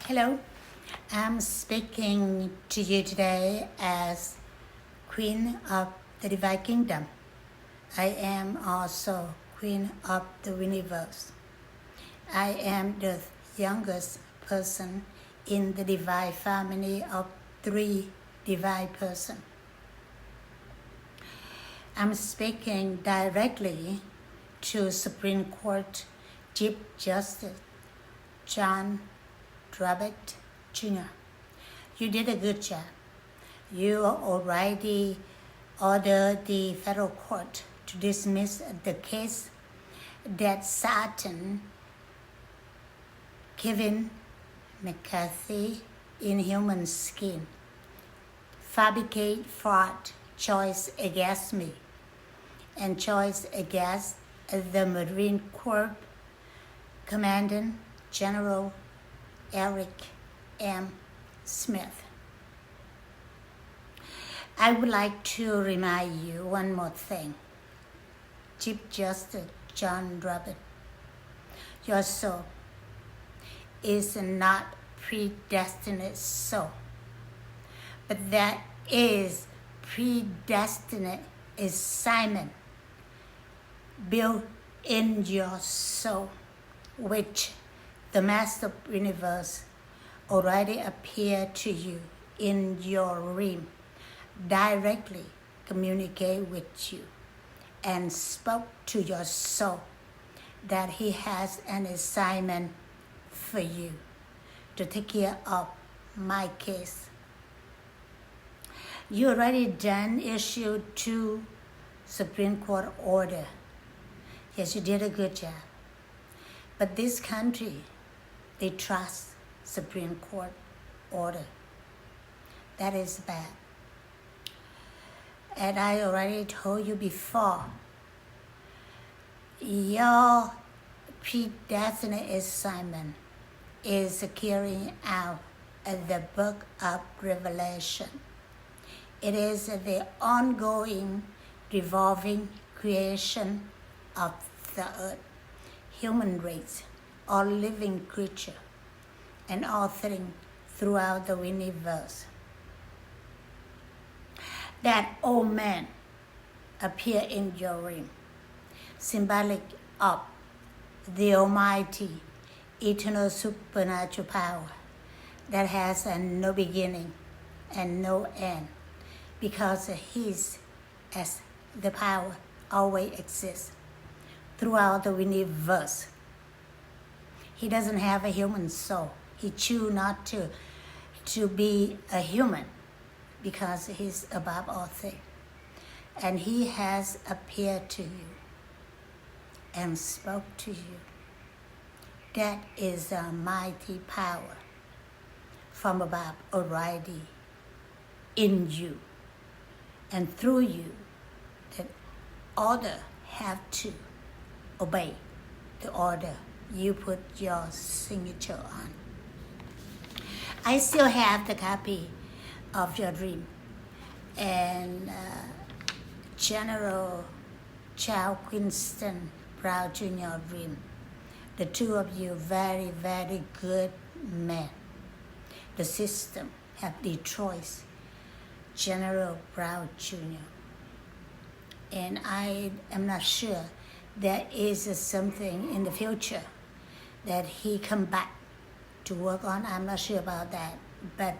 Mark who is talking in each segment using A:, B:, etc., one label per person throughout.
A: Hello, I'm speaking to you today as Queen of the Divine Kingdom. I am also Queen of the Universe. I am the youngest person in the divine family of three divine persons. I'm speaking directly to Supreme Court Chief Justice John Robert Jr. You did a good job. You already ordered the federal court to dismiss the case that Satan, Kevin McCarthy, in human skin, fabricate fraud choice against me and choice against the Marine Corps Commandant General Eric M. Smith. I would like to remind you one more thing. Chief Justice John Robert, your soul is not predestined soul, but that is predestined assignment built in your soul, which the Master Universe already appeared to you in your realm, directly communicate with you, and spoke to your soul that he has an assignment for you to take care of my case. You already done issued 2 Supreme Court order. Yes, you did a good job. But this country, they trust Supreme Court order. That is bad. And I already told you before, your predestined assignment is carrying out the book of Revelation. It is the ongoing, revolving creation of the earth, human race, all living creature, and all things throughout the universe. That old man appear in your realm, symbolic of the almighty, eternal supernatural power that has no beginning and no end, because His, as the power, always exists throughout the universe. He doesn't have a human soul. He chose not to be a human because He's above all things. And He has appeared to you and spoke to you. That is a mighty power from above already in you and through you, that order have to obey the order you put your signature on. I still have the copy of your dream, and General Charles Winston Brown Jr. dream. The two of you very, very good men. The system have destroyed General Brown Jr. And I am not sure there is something in the future that he come back to work on. I'm not sure about that. But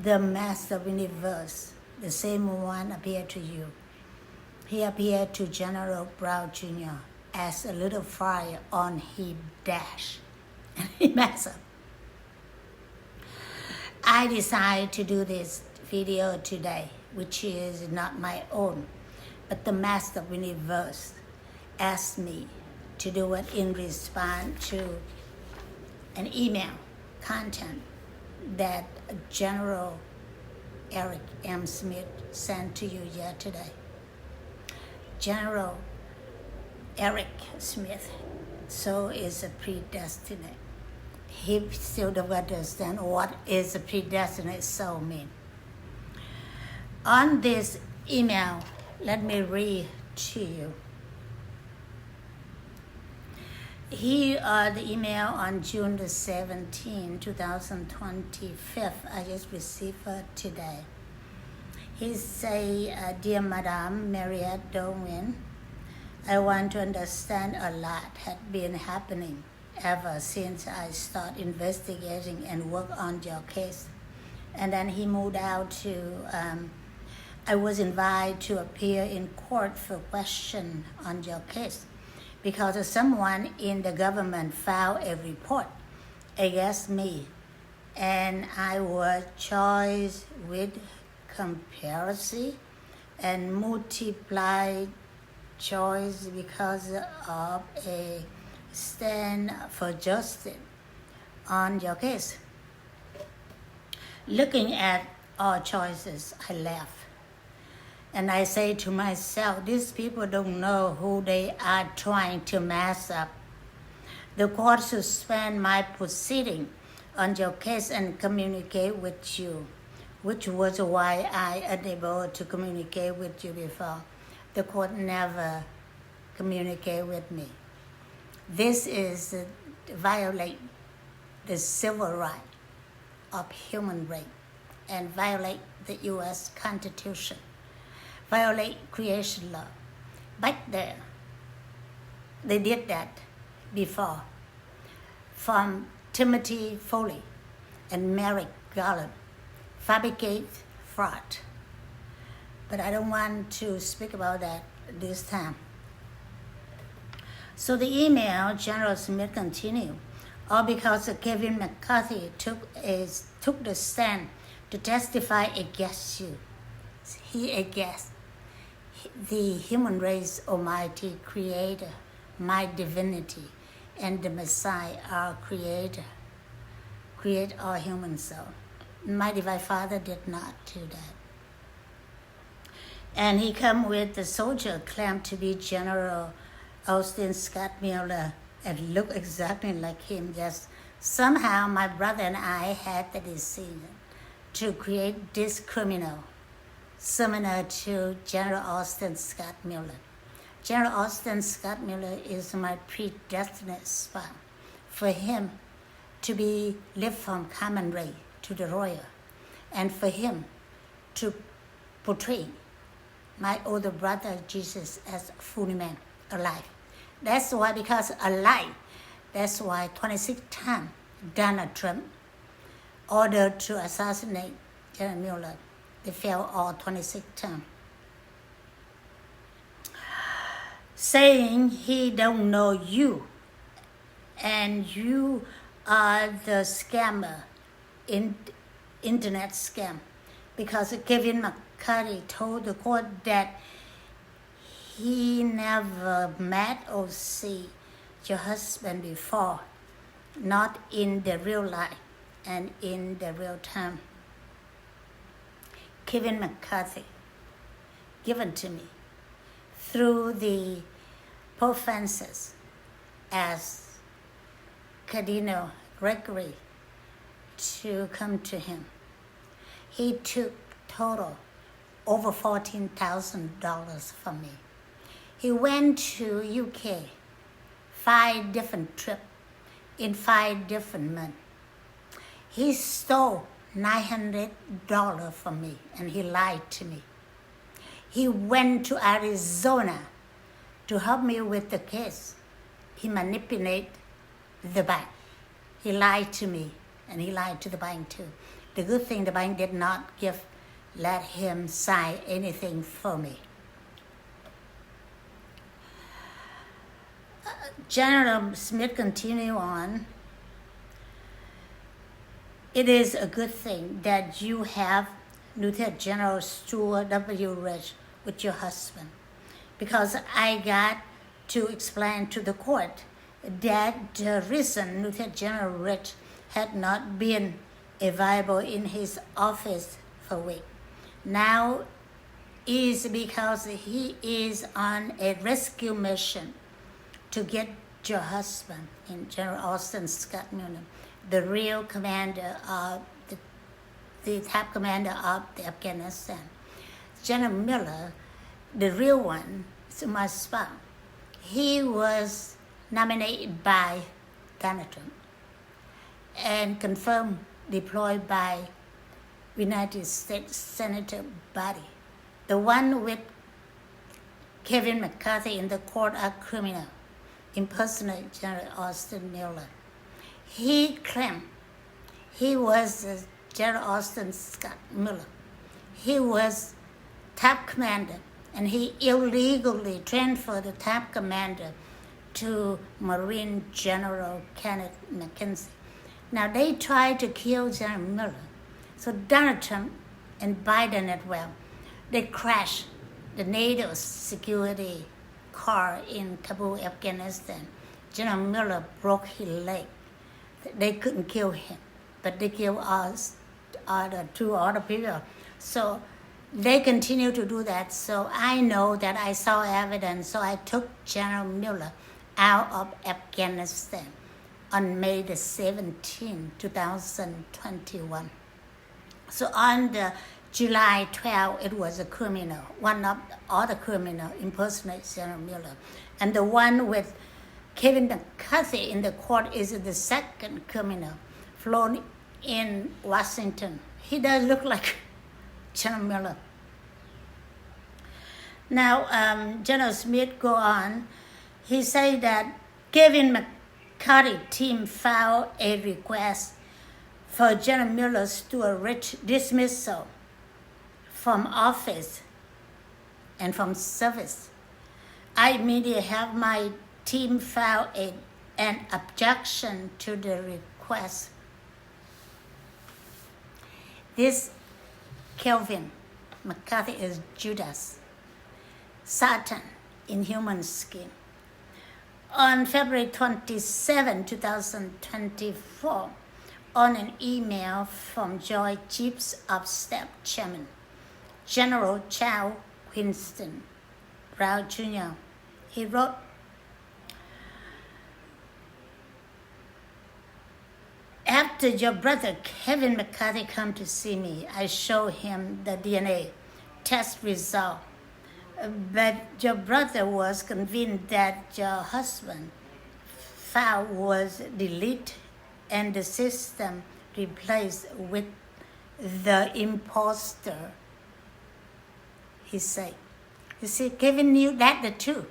A: the Master Universe, the same one appeared to you. He appeared to General Brown Jr. as a little fire on his dash. And he messed up. I decided to do this video today, which is not my own, but the Master Universe asked me to do it in response to an email content that General Eric M. Smith sent to you yesterday. General Eric Smith, so is a predestined. He still don't understand what is a predestined soul mean. On this email, let me read to you. The email on June the 17th, 2025. I just received it today. He say, Dear Madame Mariette Darwin, I want to understand a lot had been happening ever since I started investigating and work on your case. And then he moved out to, I was invited to appear in court for question on your case because someone in the government filed a report against me, and I was charged with conspiracy and multiple charges because of a stand for justice on your case. Looking at all choices, I laugh. And I say to myself, these people don't know who they are trying to mess up. The court suspend my proceeding on your case and communicate with you, which was why I unable to communicate with you before. The court never communicate with me. This is violate the civil right of human rights and violate the U.S. Constitution, violate creation law. Back there, they did that before. From Timothy Foley and Merrick Garland, fabricate fraud. But I don't want to speak about that this time. So the email, General Smith continued, all because Kevin McCarthy took the stand to testify against you. He against the human race almighty creator, my divinity, and the Messiah, our creator, create all human soul. My divine Father did not do that. And he come with the soldier claimed to be General Austin Scott Miller and look exactly like him. Yes, somehow my brother and I had the decision to create this criminal similar to General Austin Scott Miller. General Austin Scott Miller is my predestined spouse for him to be live from common race to the royal, and for him to portray my older brother Jesus as a fully man, alive. That's why, because alive, that's why 26 times Donald Trump ordered to assassinate General Miller. They failed all 26 times. Saying he don't know you and you are the scammer in internet scam, because Kevin McCarthy told the court that he never met or see your husband before, not in the real life and in the real time. Kevin McCarthy, given to me through the Pope Francis as Cardinal Gregory to come to him. He took total over $14,000 from me. He went to UK 5 different trips in 5 different months. He stole $900 from me and he lied to me. He went to Arizona to help me with the case. He manipulated the bank. He lied to me and he lied to the bank too. The good thing, the bank did not let him sign anything for me. General Smith continued on. It is a good thing that you have Lieutenant General Stuart W. Rich with your husband, because I got to explain to the court that the reason Lieutenant General Rich had not been available in his office for a week now is because he is on a rescue mission to get your husband, in General Austin Scott Miller, the real commander of the top commander of the Afghanistan. General Miller, the real one, is my spouse. He was nominated by Donald Trump and confirmed deployed by United States Senator body. The one with Kevin McCarthy in the court are criminal, impersonate General Austin Miller. He claimed he was General Austin Scott Miller. He was top commander, and he illegally transferred the top commander to Marine General Kenneth McKenzie. Now they tried to kill General Miller. So Donald Trump and Biden as well, they crashed the NATO security car in Kabul, Afghanistan. General Miller broke his leg. They couldn't kill him, but they killed us, two other people. So they continue to do that. So I know that I saw evidence. So I took General Miller out of Afghanistan on May the 17th, 2021. So on the July 12, it was a criminal. One of the other criminal impersonates General Miller. And the one with Kevin McCarthy in the court is the second criminal flown in Washington. He does look like General Miller. Now, General Smith go on. He said that Kevin McCarthy team filed a request for General Miller's dismissal from office and from service. I immediately have my team file an objection to the request. This Kevin McCarthy is Judas, Satan in human skin. On February 27, 2024, on an email from Joint Chiefs of Staff Chairman, General Charles Winston Brown Jr., he wrote, "After your brother Kevin McCarthy come to see me, I show him the DNA test result. But your brother was convinced that your husband file was deleted and the system replaced with the imposter," he said. You see, Kevin knew that too.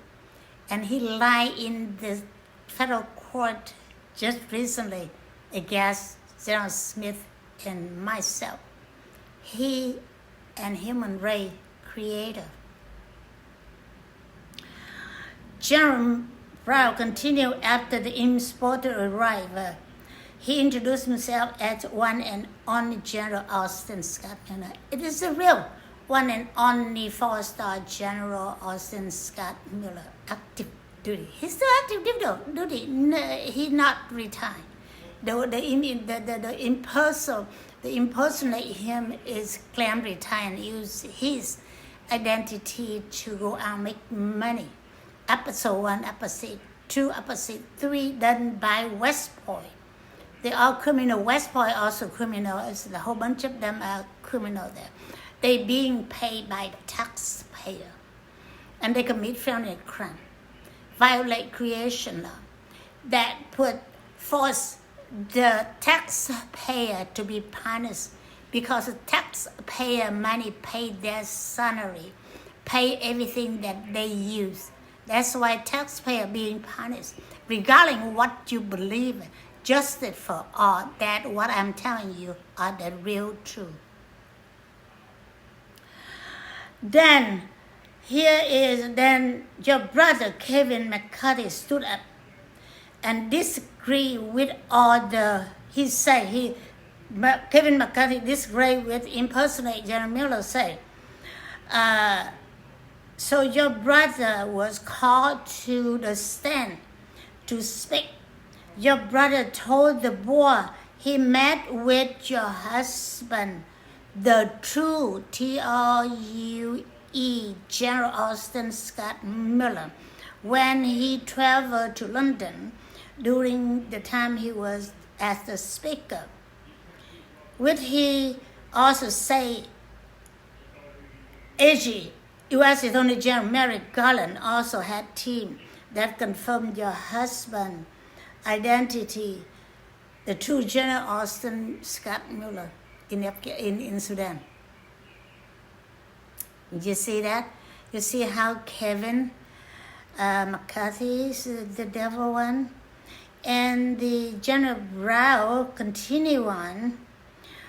A: And he lied in the federal court just recently against General Smith and myself. He and human race creator. General Brown continued after the importer arrived. He introduced himself as one and only General Austin Scott Miller. It is the real one and only four-star General Austin Scott Miller, active duty. He's still active duty. No, he not retired. The impersonate him is claim retire and use his identity to go out and make money. Episode 1, Episode 2, Episode 3 done by West Point. They are criminal. West Point also criminal. It's a whole bunch of them are criminal there. They being paid by the taxpayer. And they commit felony crime. Violate creation law. That force the taxpayer to be punished because the taxpayer money pay their salary, pay everything that they use. That's why taxpayer being punished, regardless what you believe, justice for all. That what I'm telling you are the real truth. Then your brother Kevin McCarthy stood up and disagreed with Kevin McCarthy disagreed with impersonate General Miller said, so your brother was called to the stand to speak. Your brother told the board he met with your husband, the true TRUE General Austin Scott Miller, when he traveled to London during the time he was as the speaker. Would he also say AG, U.S. Attorney General Merrick Garland also had team that confirmed your husband identity, the true General Austin Scott Miller in Sudan. You see that? You see how Kevin McCarthy is the devil one? And the General Brown continue on.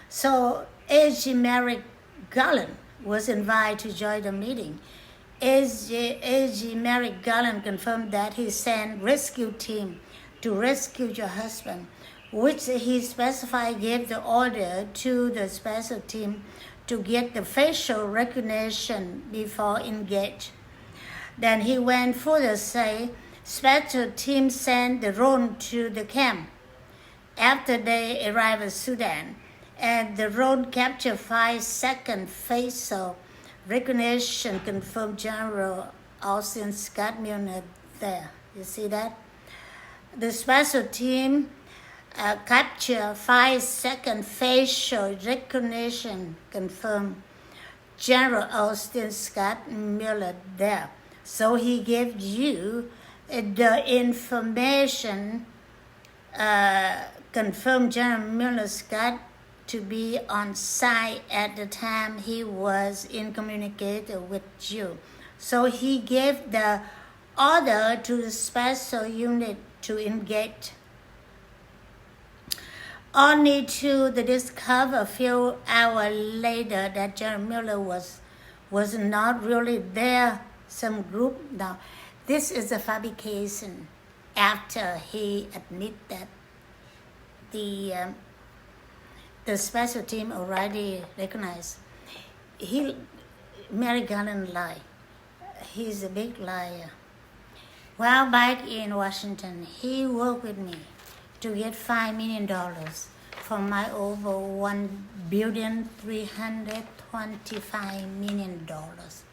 A: So A.G. Merrick Garland was invited to join the meeting. A.G. Merrick Garland confirmed that he sent rescue team to rescue your husband, which he specified gave the order to the special team to get the facial recognition before engage. Then he went further to say, special team sent the drone to the camp after they arrived in Sudan, and the drone captured 5-second facial recognition, confirmed General Austin Scott Miller there. You see that? The special team captured 5-second facial recognition, confirmed General Austin Scott Miller there. So he gave you the information, confirmed General Miller Scott to be on site at the time he was in communication with you. So he gave the order to the special unit to engage. Only to discover a few hours later that General Miller was not really there. Some group now. This is a fabrication after he admit that the special team already recognized. Merrick Garland lied. He's a big liar. While back in Washington, he worked with me to get $5 million from my over $1,325 million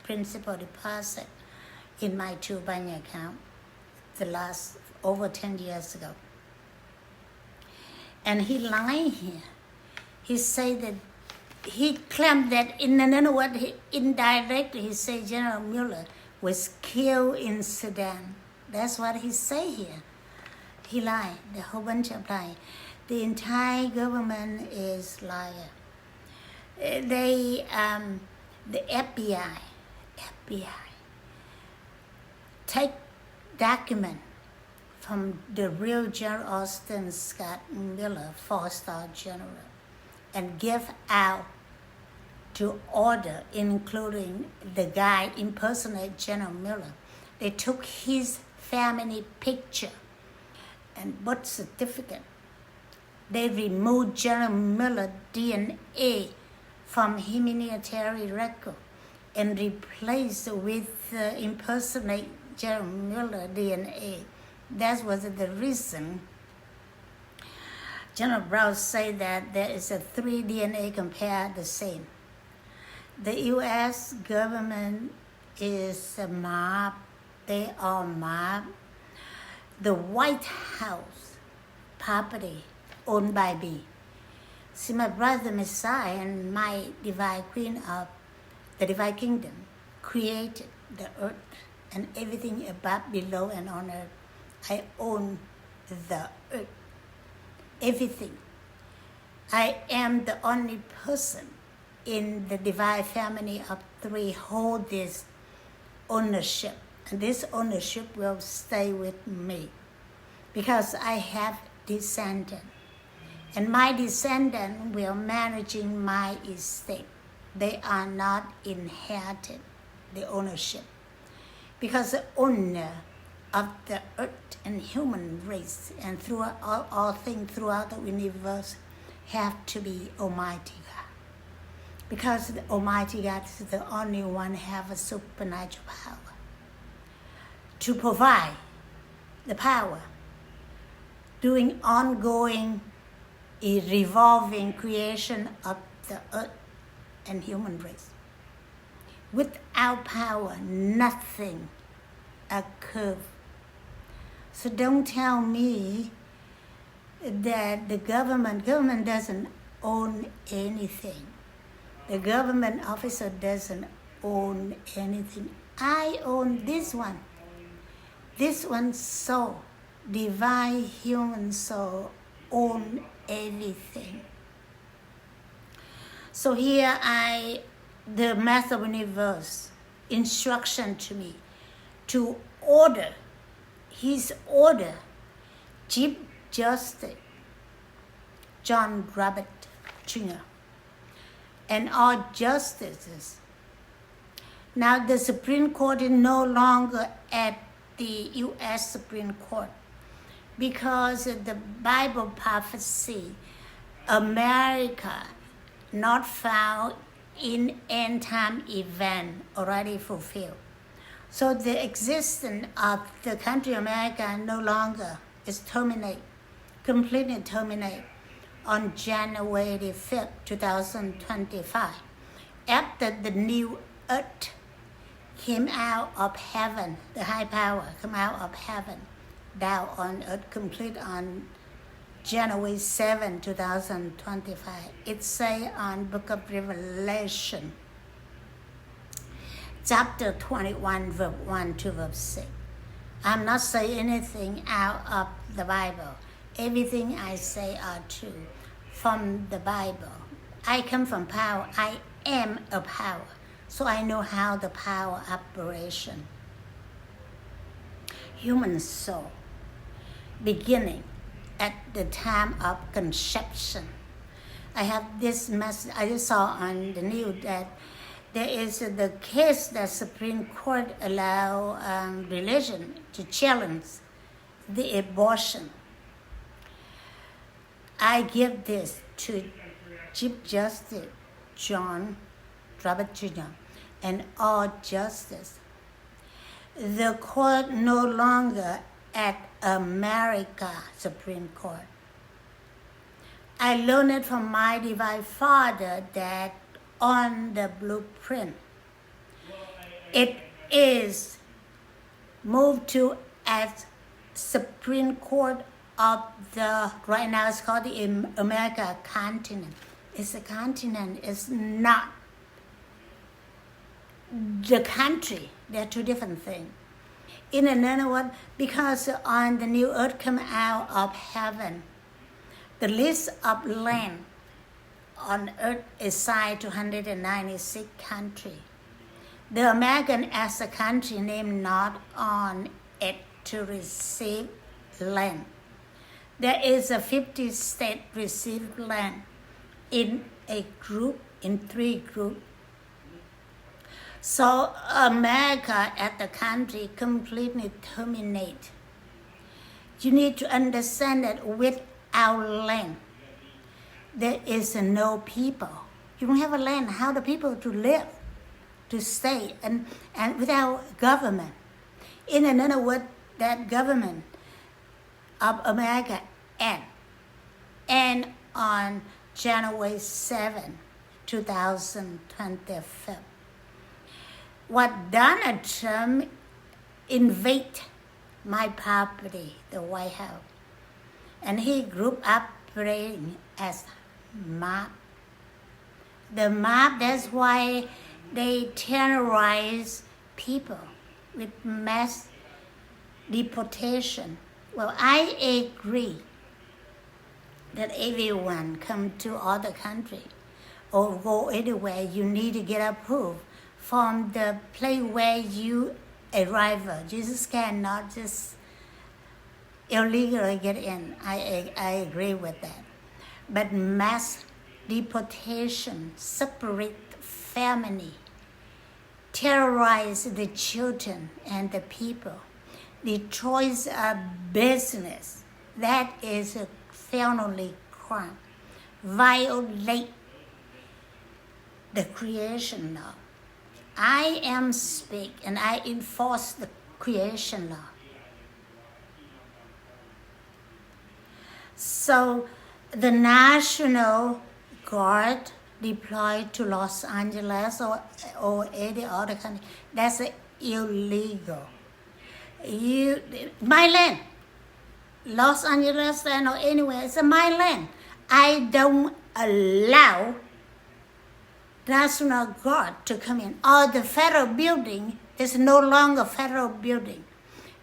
A: principal deposit in my two bank account the last over 10 years ago. And he lied here. He said that he claimed that in another word, indirectly he said General Miller was killed in Sudan. That's what he say here. He lied, the whole bunch of lies. The entire government is liar. The FBI take document from the real General Austin Scott Miller, 4-star general, and give out to order, including the guy impersonate General Miller. They took his family picture and birth certificate. They removed General Miller DNA from his military record and replaced with impersonate General Miller DNA. That was the reason General Brown said that there is a 3 DNA compared the same. The U.S. government is a mob. They are mob. The White House property owned by me. See, my brother Messiah and my divine queen of the divine kingdom created the earth and everything above, below, and on earth. I own the earth, everything. I am the only person in the divine family of 3 hold this ownership. And this ownership will stay with me because I have descendants. And my descendants will managing my estate. They are not inherited the ownership. Because the owner of the earth and human race and throughout all things throughout the universe have to be Almighty God. Because the Almighty God is the only one have a supernatural power to provide the power, doing ongoing, revolving creation of the earth and human race. Without power, nothing occurs. So don't tell me that the government doesn't own anything. The government officer doesn't own anything. I own this one. This one soul, divine human soul, own everything. So here the Master Universe instruction to me to order, his order, Chief Justice John Robert Jr. and all justices. Now the Supreme Court is no longer at the U.S. Supreme Court because the Bible prophecy, America not found in end time event already fulfilled. So the existence of the country America no longer is terminate, completely terminate on January 5th, 2025. After the new earth came out of heaven, the high power came out of heaven, down on earth, complete on January 7, 2025. It say on Book of Revelation, chapter 21, verse 1 to verse 6. I'm not saying anything out of the Bible. Everything I say are true from the Bible. I come from power. I am a power. So I know how the power operation. Human soul, beginning at the time of conception. I have this message, I just saw on the news that there is the case that Supreme Court allow religion to challenge the abortion. I give this to Chief Justice John Robert Jr. and all justice. The court no longer at America Supreme Court. I learned it from my Divine Father that on the blueprint, it is moved to as Supreme Court of the, right now it's called the America continent. It's a continent, it's not the country. They're two different things. In another one, because on the new earth come out of heaven, the list of land on earth is assigned to 196 countries. The American as a country named not on it to receive land. There is a 50 state received land in a group, in 3 groups. So America as the country completely terminate. You need to understand that without land, there is no people. You don't have a land, how the people to live, to stay, and without government. In another word, that government of America end on January 7, 2025. What Donald Trump invade my property, the White House, and he grew up operating as mob. The mob, that's why they terrorize people with mass deportation. Well, I agree that everyone come to other country or go anywhere, you need to get approved from the place where you arrive. Jesus cannot just illegally get in. I agree with that. But mass deportation, separate family, terrorize the children and the people, destroys a business, that is a felony crime. Violate the creation law. I am speak and I enforce the creation law. So the National Guard deployed to Los Angeles or any other country, that's illegal. My land, Los Angeles land or anywhere, it's my land. I don't allow National Guard to come in. Or the federal building is no longer federal building.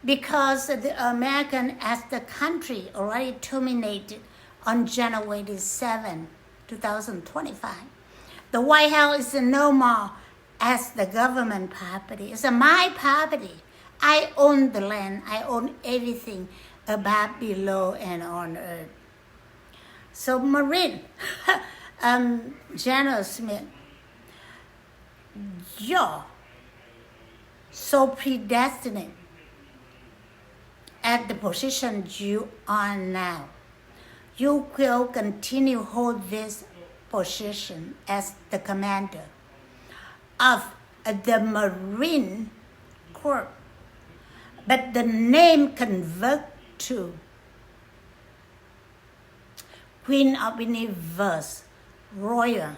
A: because the American as the country already terminated on January 7, 2025. The White House is no more as the government property. It's my property. I own the land. I own everything above, below, and on earth. So Marine, General Smith, you're so predestined at the position you are now. You will continue hold this position as the commander of the Marine Corps, but the name convert to Queen of Universe Royal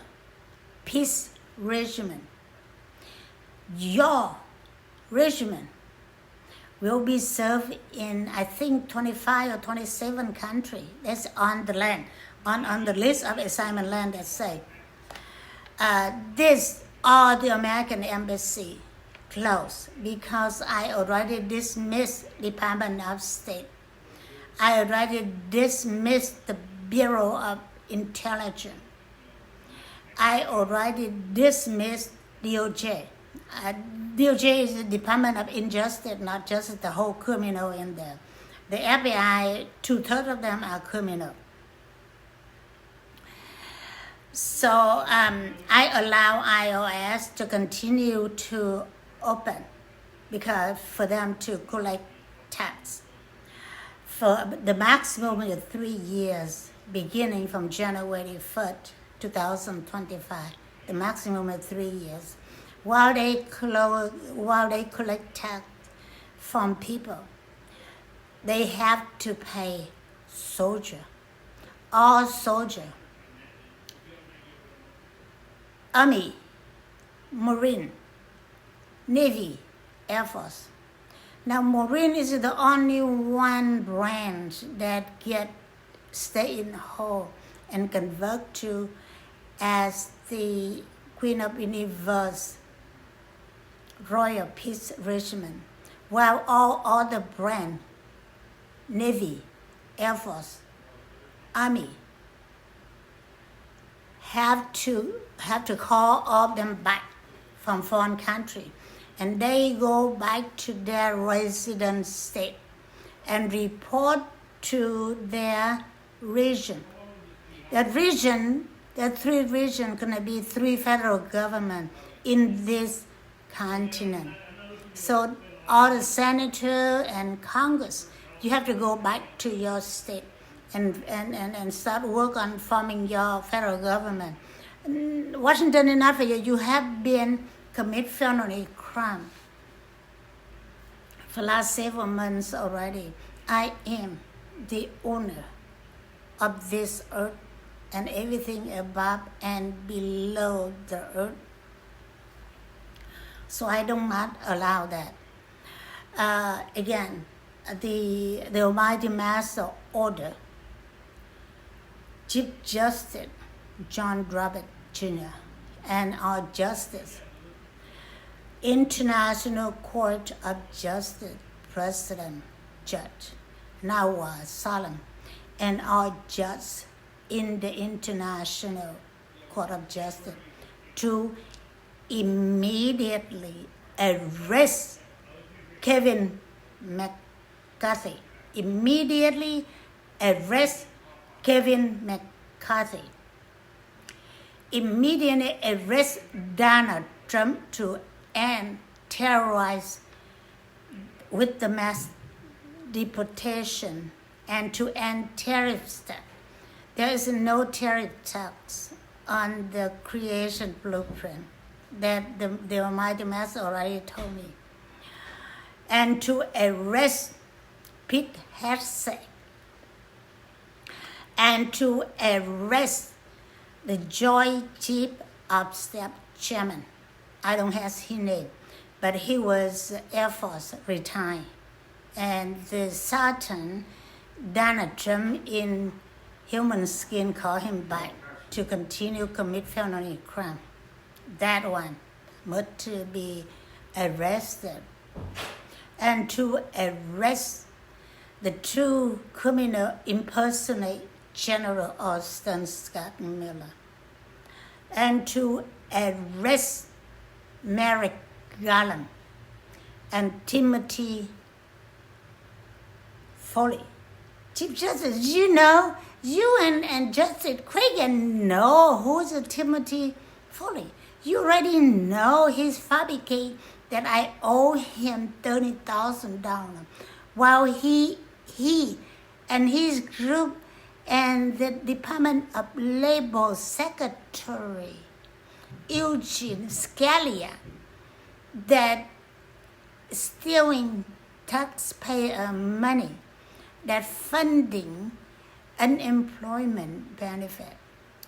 A: Peace Regiment. Your regiment will be served in, I think, 25 or 27 countries. That's on the land, on the list of assignment land that say. This are the American Embassy closed because I already dismissed Department of State. I already dismissed the Bureau of Intelligence. I already dismissed DOJ. DOJ is the Department of Injustice, not just the whole criminal in there. The FBI, 2/3 of them are criminal. So I allow IRS to continue to open because for them to collect tax for the maximum of 3 years, beginning from January 1st, 2025. The maximum of 3 years. While they collect tax from people, they have to pay soldier, all soldier, Army, Marine, Navy, Air Force. Now Marine is the only one branch that get stay in whole and convert to as the Queen of Universe Royal Peace Regiment, while all other branch, Navy, Air Force, Army, have to call all of them back from foreign country, and they go back to their resident state and report to their region. That region, the 3 regions, gonna be 3 federal government in this continent. So all the senator and Congress, you have to go back to your state and start work on forming your federal government. Washington enough for you. You have been commit felony crime for last several months already. I am the owner of this earth and everything above and below the earth. So I do not allow that. Again, the Almighty Master order, Chief Justice John Roberts Jr. and our Justice, International Court of Justice President Judge Nawaz Salam, and our judge in the International Court of Justice to immediately arrest Kevin McCarthy. Immediately arrest Kevin McCarthy. Immediately arrest Donald Trump to end terrorize with the mass deportation and to end tariff tax. There is no tariff tax on the creation blueprint that the Almighty Master already told me. And to arrest Pete Hegseth and to arrest the Joint Chief of Staff Chairman. I don't have his name, but he was Air Force retired. And the Satan, Donald Trump in human skin, called him back to continue commit felony crime. That one must to be arrested. and to arrest the true criminal impersonate General Austin Scott Miller, and to arrest Merrick Garland and Timothy Foley. Chief Justice, you and Justice Kagan know who's Timothy Foley. You already know he's fabricated that I owe him $30,000, while he and his group and the Department of Labor Secretary Eugene Scalia that stealing taxpayer money, that funding unemployment benefit.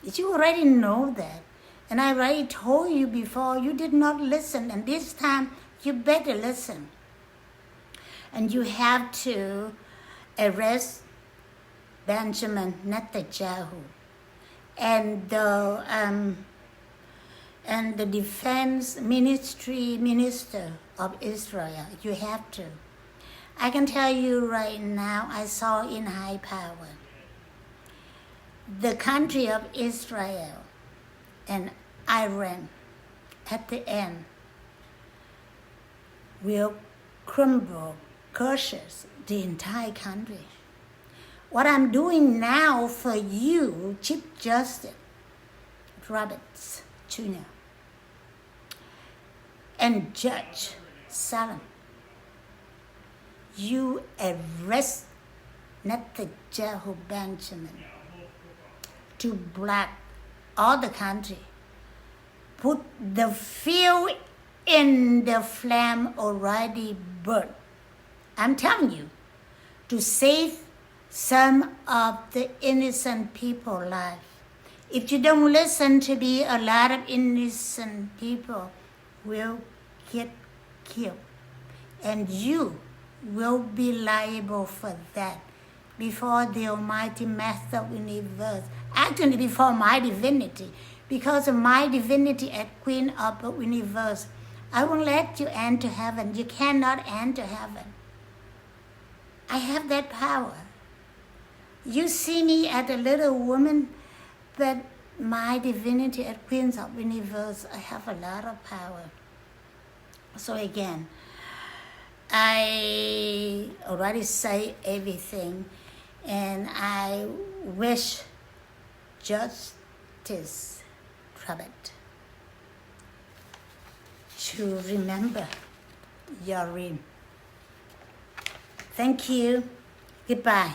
A: You already know that. And I already told you before, you did not listen. And this time, you better listen. And you have to arrest Benjamin Netanyahu and the defense minister of Israel. You have to. I can tell you right now, I saw in high power, the country of Israel and Iran at the end will crumble, crushes the entire country. What I'm doing now for you, Chief Justice Roberts Jr. and Judge Salem, you arrest Netanyahu Benjamin to black all the country, put the fuel in the flame already burnt. I'm telling you, to save some of the innocent people's life. If you don't listen to me, a lot of innocent people will get killed. And you will be liable for that before the Almighty Master of the Universe. Actually, before my divinity. Because of my divinity as Queen of the Universe, I won't let you enter heaven. You cannot enter heaven. I have that power. You see me as a little woman, but my divinity as Queen of the Universe, I have a lot of power. So again, I already say everything, and I wish Justice Robert to remember your dream. Thank you. Goodbye.